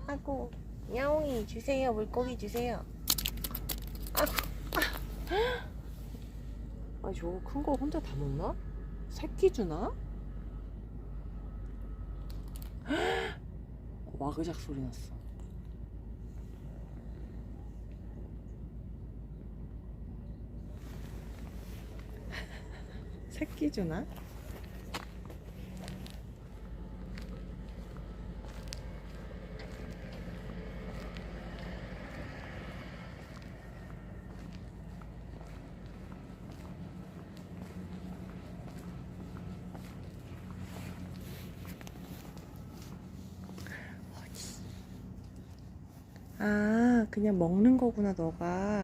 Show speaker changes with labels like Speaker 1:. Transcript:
Speaker 1: 아고, 야옹이 주세요. 물고기 주세요. 아고. 아, 저거 큰 거 혼자 다 먹나? 새끼 주나? 와그작 소리 났어. 새끼 주나? 아, 그냥 먹는 거구나, 너가.